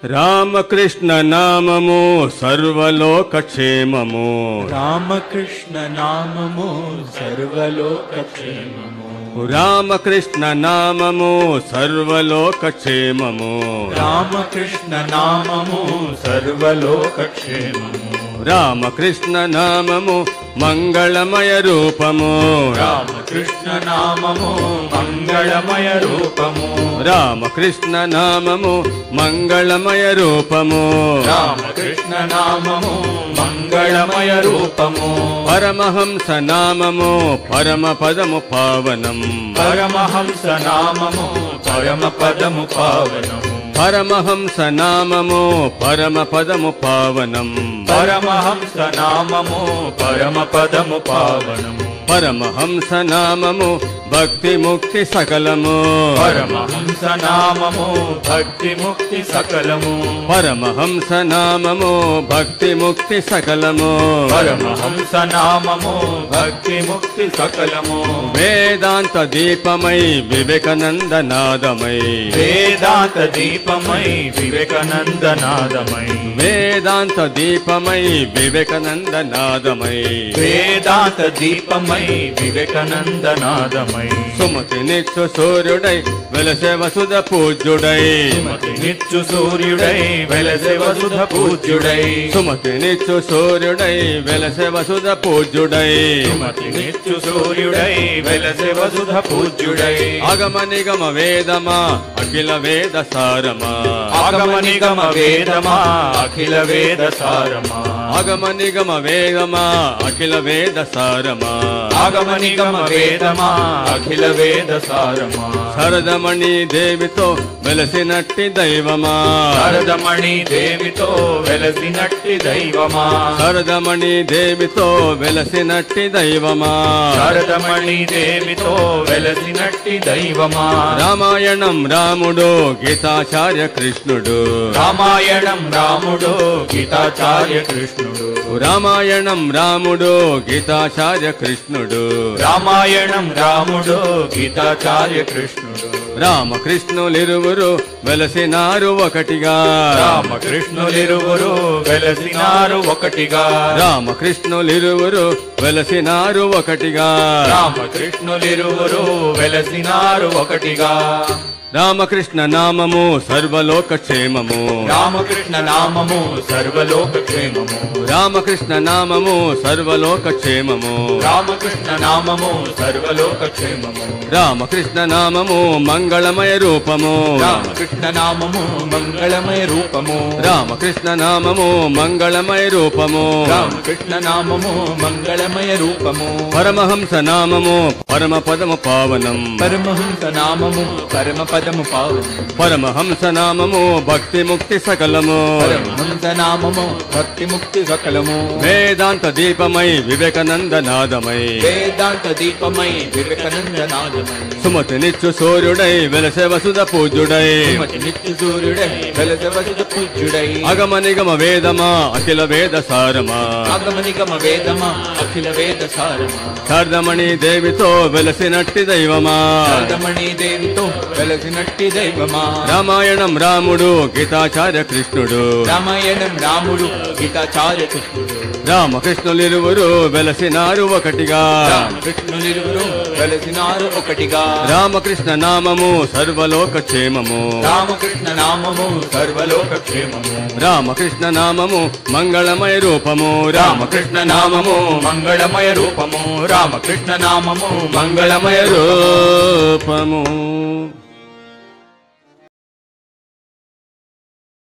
రామకృష్ణ నామము సర్వలోకక్షేమము. రామకృష్ణ నామము సర్వలోకక్షేమము. రామకృష్ణ నామము సర్వలోకక్షేమము. రామకృష్ణ నామము సర్వలోకక్షేమము. రామకృష్ణ నామము మంగళమయ రూపము. రామకృష్ణ నామము మంగళమయ రూపము. రామకృష్ణ నామము మంగళమయ రూపము. రామకృష్ణ నామము మంగళమయ రూపము. పరమహంస నామము పరమ పదము పావనం. పరమహంస నామము పరమ పదము పావనం. పరమహంస నామము పరమ పదము పావనం. పరమహంస నామము పరమ పదము పావనము. పరమహంస నామము భక్తి ముక్తి సకలము. పరమహంస నామము భక్తి ముక్తి సకలము. పరమహంస నామము భక్తి ముక్తి సకలము. పరమహంస నామము భక్తి ముక్తి సకలము. వేదాంత దీపమై వివేకానంద నాదమై. వేదాంత దీపమై వివేకానంద నాదమై. వేదాంత దీపమై వివేకానంద నాదమై. వేదాంత దీపమై వివేకానంద నాదమై. సుమతి నిత్య సూర్యుడై వెలసే వసుధ పూజ్యుడై. సుమతి నిత్యు సూర్యుడై వెలసె వసుధ పూజ్యుడై. సుమతి నిత్య సూర్యుడై వెలసే వసుధ పూజ్యుడై. సుమతి నిత్యు సూర్యుడై వెలసె వసుధ పూజ్యుడై. ఆగమ నిగమ వేదమా అఖిల వేద సారమా. ఆగమ నిగమ వేదమా అఖిల వేద సారమా. ఆగమ నిగమ వేదమా అఖిల వేద సారమా. ఆగమ నిగమ వేదమా అఖిల వేద సారమా. శరదమణి దేవితో వెలసినట్టి దైవమా. శారదమణి దేవితో వెలసినట్టి దైవమా. శరదమణి దేవితో వెలసినట్టి దైవమా. శారదమణి దేవితో వెలసినట్టి దైవమా. రామాయణం రాముడు గీతాచార్య కృష్ణుడు. రామాయణం రాముడు గీతాచార్య కృష్ణుడు. రామాయణం రాముడు గీతాచార్య కృష్ణుడు. రామాయణం రాముడు గీతాచార్య కృష్ణుడు. రామకృష్ణులిరువురు వెలసినారు ఒకటిగా. రామకృష్ణులిరువురు వెలసినారు ఒకటిగా. రామకృష్ణులిరువురు వెలసినారు ఒకటిగా. రామకృష్ణులిరువురు వెలసినారు ఒకటిగా. రామకృష్ణ నామము సర్వలోక క్షేమము. రామకృష్ణ నామము సర్వలోక క్షేమము. రామకృష్ణ నామము సర్వలోక క్షేమము. రామకృష్ణ నామము సర్వలోక క్షేమము. రామకృష్ణ నామము మంగళమయ రూపము. రామకృష్ణ నామము మంగళమయ రూపము. రామకృష్ణ నామము మంగళమయ రూపము. రామకృష్ణ నామము మంగళమయ రూపము. పరమహంస నామము పరమ పదము పావనం. పరమహంస నామము పరమ పదము పావనం. పరమహంస నామము భక్తి ముక్తి సకలము. పరమహంస నామము భక్తి ముక్తి సకలము. వేదాంత దీపమై వివేకానంద నాదమై. వేదాంత దీపమై వివేకానంద నాదమై. సుమతి నిత్యు సూర్యుడై వెలసె వసుధ పూజ్యుడై. సుమతి నిత్య సూర్యుడై వెలసె వసుధ పూజ్యుడై. అగమ నిగమ వేదమా అఖిల వేద సారమా. ఆగమ నిగమ వేదమా అఖిల వేద సారమా. శారదమణి దేవితో వెలసినట్టి దైవమా. శారదమణి దేవితో వెలసినట్టి దైవమా. రామాయణం రాముడు గీతాచార్య కృష్ణుడు. రామాయణం రాముడు గీతాచార్య కృష్ణుడు. రామకృష్ణులిరువురు వెలసినారు ఒకటిగా. రామకృష్ణులిరువురు వెలసినారు ఒకటిగా. రామకృష్ణ నామము సర్వలోక క్షేమము. రామకృష్ణ నామము సర్వలోక క్షేమము. రామకృష్ణ నామము మంగళమయ రూపము. రామకృష్ణ నామము మంగళమయ రూపము. రామకృష్ణ నామము మంగళమయ రూపము.